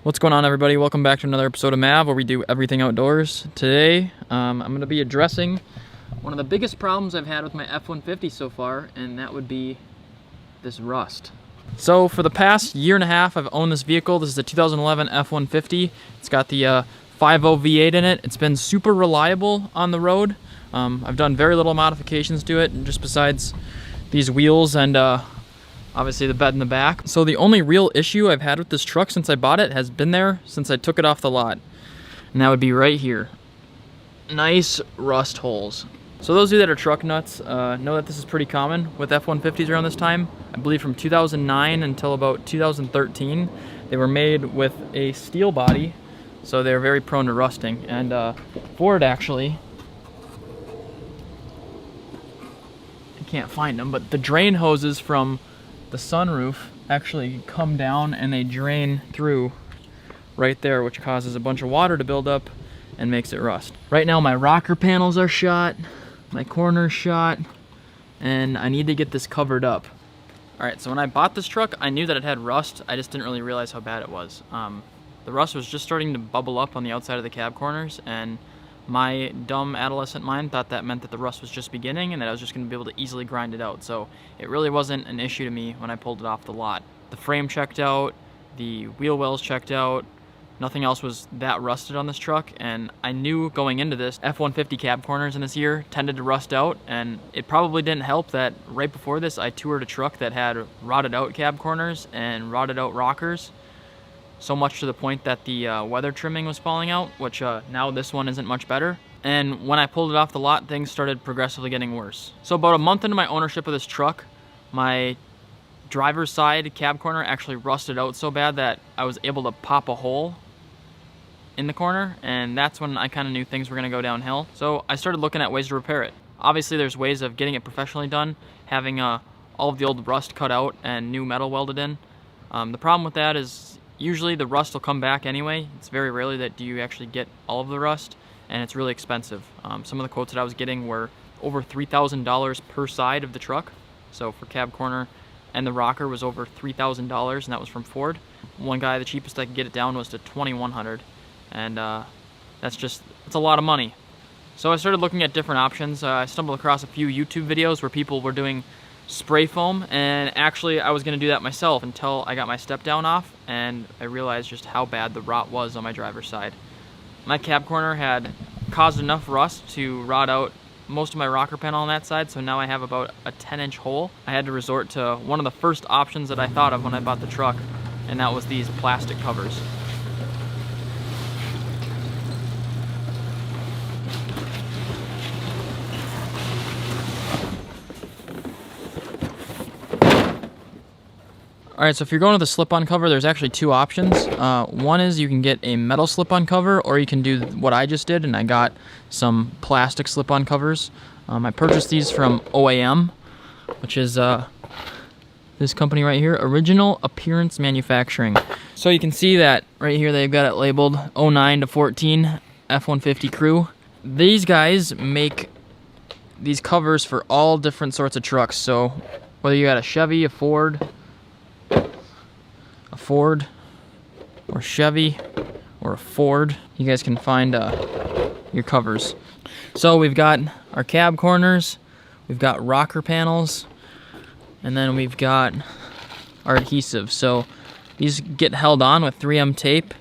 What's going on, everybody? Welcome back to another episode of MAV, where we do everything outdoors. Today, I'm going to be addressing one of the biggest problems I've had with my F-150 so far, and that would be this rust. So for the past year and a half, I've owned this vehicle. This is a 2011 F-150. It's got the 5.0 V8 in it. It's been super reliable on the road. I've done very little modifications to it, just besides these wheels and obviously the bed in the back. So the only real issue I've had with this truck since I bought it has been there since I took it off the lot. And that would be right here. Nice rust holes. So those of you that are truck nuts know that this is pretty common with F-150s around this time. I believe from 2009 until about 2013, they were made with a steel body, so they're very prone to rusting. And Ford actually, I can't find them, but the drain hoses from the sunroof actually come down and they drain through right there, which causes a bunch of water to build up and makes it rust. Right now my rocker panels are shot, my corner's shot, and I need to get this covered up. Alright, so when I bought this truck, I knew that it had rust. I just didn't really realize how bad it was. The rust was just starting to bubble up on the outside of the cab corners, and my dumb adolescent mind thought that meant that the rust was just beginning and that I was just going to be able to easily grind it out. So it really wasn't an issue to me when I pulled it off the lot. The frame checked out, the wheel wells checked out, nothing else was that rusted on this truck, and I knew going into this, F-150 cab corners in this year tended to rust out, and it probably didn't help that right before this I toured a truck that had rotted out cab corners and rotted out rockers. So much to the point that the weather trimming was falling out, which now this one isn't much better. And when I pulled it off the lot, things started progressively getting worse. So about a month into my ownership of this truck, my driver's side cab corner actually rusted out so bad that I was able to pop a hole in the corner, and that's when I kind of knew things were going to go downhill. So I started looking at ways to repair it. Obviously there's ways of getting it professionally done, having all of the old rust cut out and new metal welded in. The problem with that is usually the rust will come back anyway. It's very rarely that you actually get all of the rust, and it's really expensive. Some of the quotes that I was getting were over $3,000 per side of the truck. So for cab corner and the rocker was over $3,000, and that was from Ford. One guy, the cheapest I could get it down was to $2,100, and it's a lot of money. So I started looking at different options. I stumbled across a few YouTube videos where people were doing spray foam, and actually I was going to do that myself until I got my step down off and I realized just how bad the rot was on my driver's side. My cab corner had caused enough rust to rot out most of my rocker panel on that side, so now I have about a 10-inch hole. I had to resort to one of the first options that I thought of when I bought the truck, and that was these plastic covers. Alright, so if you're going with a slip-on cover, there's actually two options. One is you can get a metal slip-on cover, or you can do what I just did, and I got some plastic slip-on covers. I purchased these from OAM, which is this company right here, Original Appearance Manufacturing. So you can see that right here they've got it labeled 09 to 14 F-150 crew. These guys make these covers for all different sorts of trucks. So whether you got a Chevy, a Ford, or Chevy, or a Ford, you guys can find your covers. So we've got our cab corners, we've got rocker panels, and then we've got our adhesive. So these get held on with 3M tape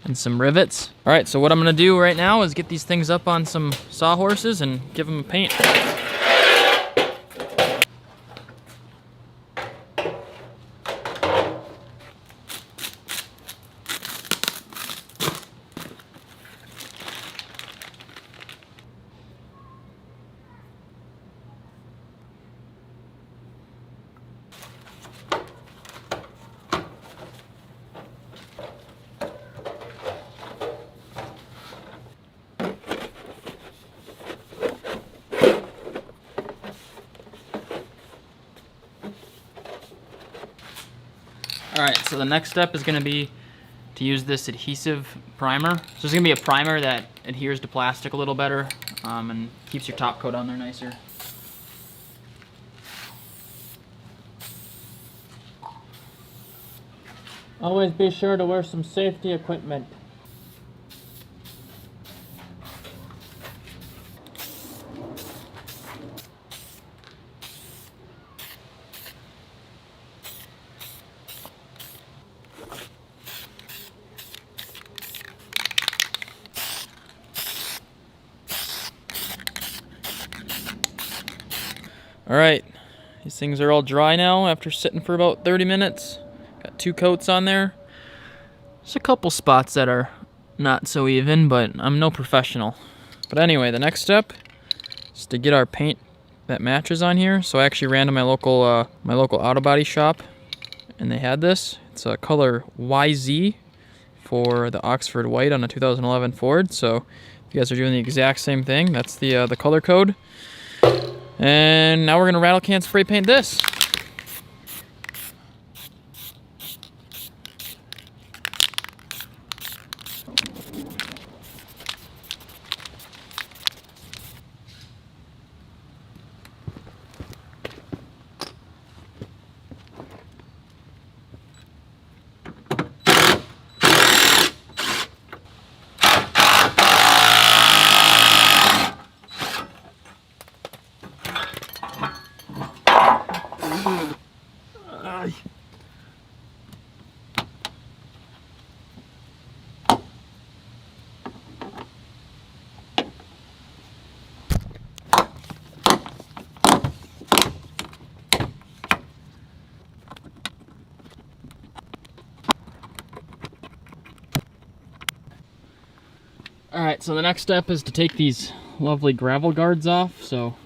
and some rivets. Alright, so what I'm going to do right now is get these things up on some sawhorses and give them a paint. Alright, so the next step is going to be to use this adhesive primer. So there's going to be a primer that adheres to plastic a little better and keeps your top coat on there nicer. Always be sure to wear some safety equipment. Alright, these things are all dry now after sitting for about 30 minutes. Got 2 coats on there. There's a couple spots that are not so even, but I'm no professional. But anyway, the next step is to get our paint that matches on here. So I actually ran to my local auto body shop, and they had this. It's a color YZ for the Oxford White on a 2011 Ford. So if you guys are doing the exact same thing, that's the color code. And now we're gonna rattle can spray paint this. Alright, so the next step is to take these lovely gravel guards off, so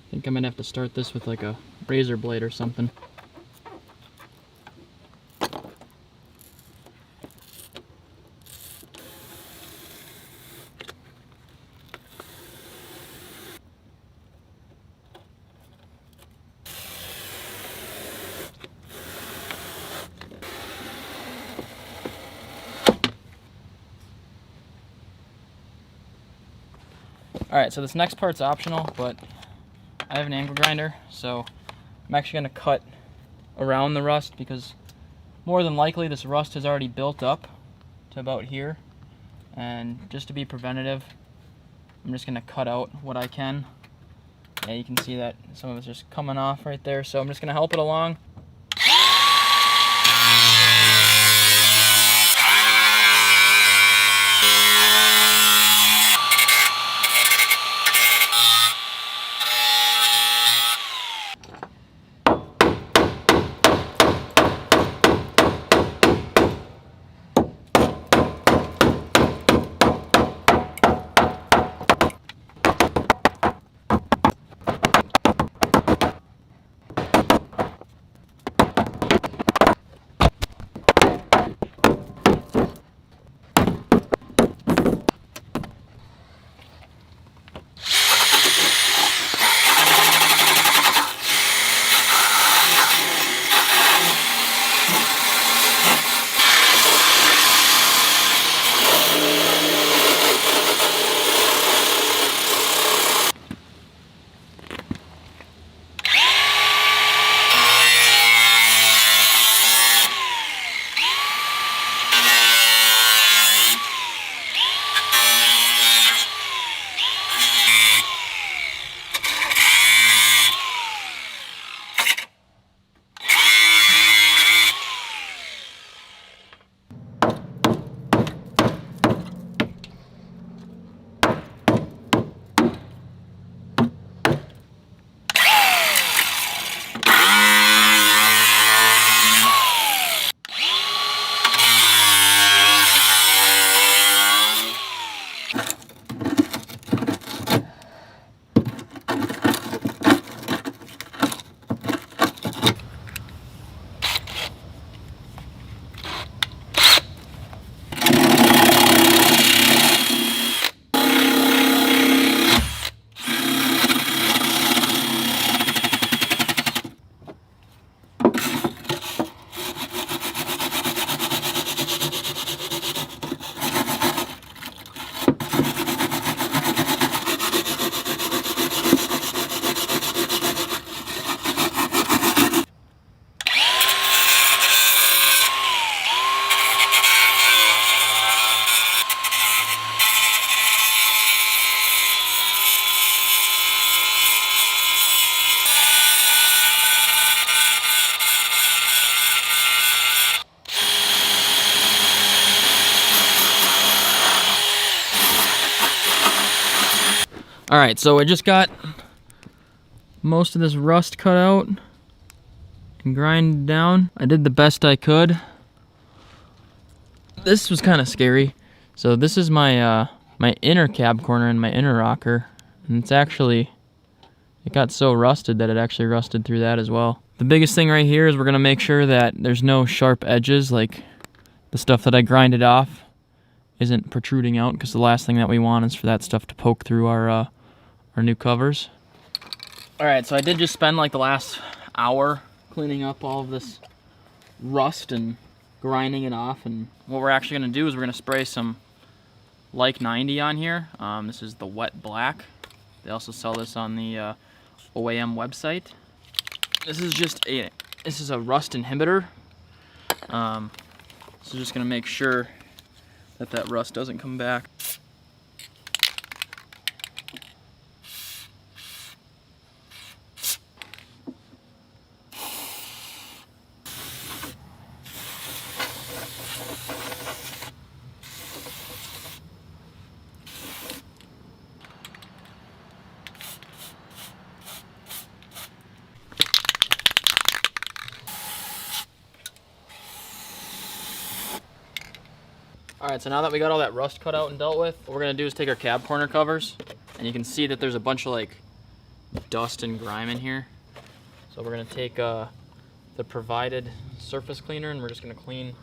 I think I'm gonna have to start this with like a razor blade or something. Alright, so this next part's optional, but I have an angle grinder, so I'm actually going to cut around the rust because more than likely this rust has already built up to about here. And just to be preventative, I'm just going to cut out what I can. Yeah, you can see that some of it's just coming off right there, so I'm just going to help it along. All right, so I just got most of this rust cut out and grind down. I did the best I could. This was kind of scary. So this is my my inner cab corner and my inner rocker, and it's actually, it got so rusted that it actually rusted through that as well. The biggest thing right here is we're gonna make sure that there's no sharp edges, like the stuff that I grinded off isn't protruding out, because the last thing that we want is for that stuff to poke through our new covers. All right, so I did just spend like the last hour cleaning up all of this rust and grinding it off, and what we're actually gonna do is we're gonna spray some Like 90 on here. This is the wet black. They also sell this on the OAM website. This is a rust inhibitor. So just gonna make sure that that rust doesn't come back. Alright, so now that we got all that rust cut out and dealt with, what we're going to do is take our cab corner covers, and you can see that there's a bunch of like dust and grime in here. So we're going to take the provided surface cleaner, and we're just going to clean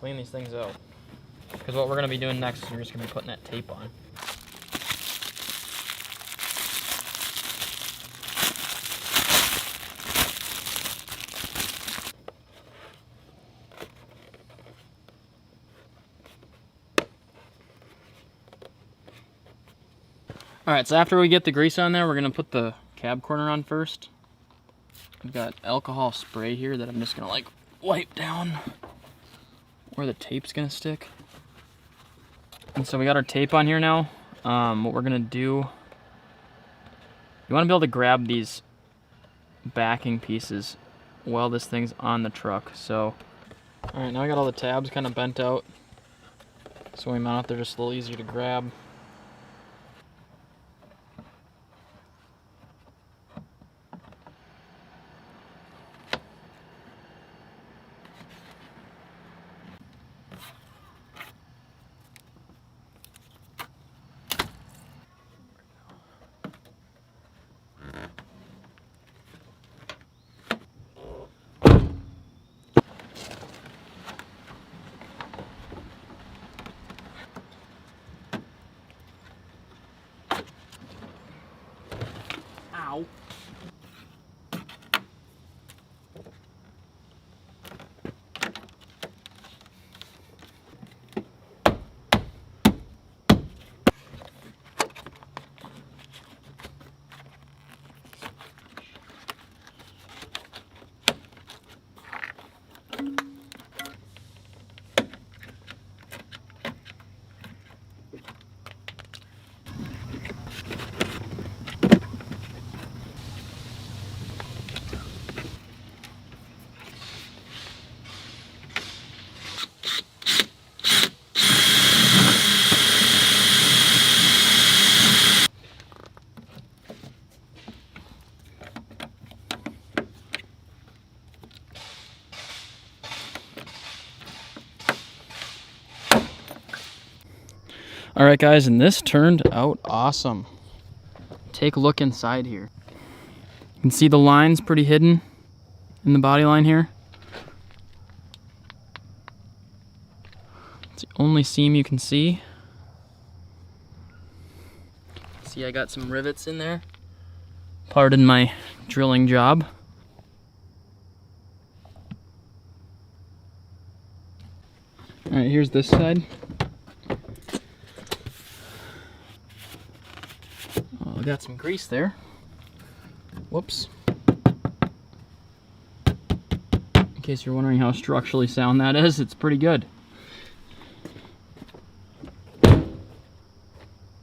these things out. Because what we're going to be doing next is we're just going to be putting that tape on. Alright, so after we get the grease on there, we're going to put the cab corner on first. I've got alcohol spray here that I'm just going to like wipe down where the tape's going to stick. And so we got our tape on here now. What we're going to do, you want to be able to grab these backing pieces while this thing's on the truck. So, alright, now I got all the tabs kind of bent out. So when we mount it, they're just a little easier to grab. Ow. All right, guys, and this turned out awesome. Take a look inside here. You can see the lines pretty hidden in the body line here. It's the only seam you can see. See, I got some rivets in there. Pardon my drilling job. All right, here's this side. I got some grease there. Whoops. In case you're wondering how structurally sound that is, it's pretty good.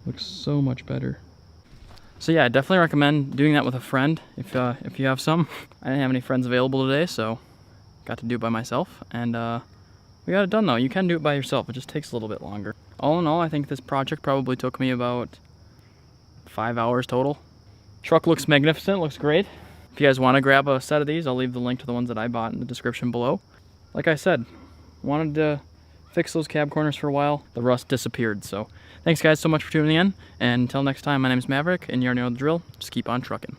Looks so much better. So yeah, I definitely recommend doing that with a friend if you have some. I didn't have any friends available today, so got to do it by myself. And we got it done though. You can do it by yourself. It just takes a little bit longer. all in all, I think this project probably took me about 5 hours total. Truck looks magnificent, looks great. If you guys want to grab a set of these, I'll leave the link to the ones that I bought in the description below. Like I said, wanted to fix those cab corners for a while. The rust disappeared. So thanks guys so much for tuning in. And until next time, my name is Maverick, and you already know the drill. Just keep on trucking.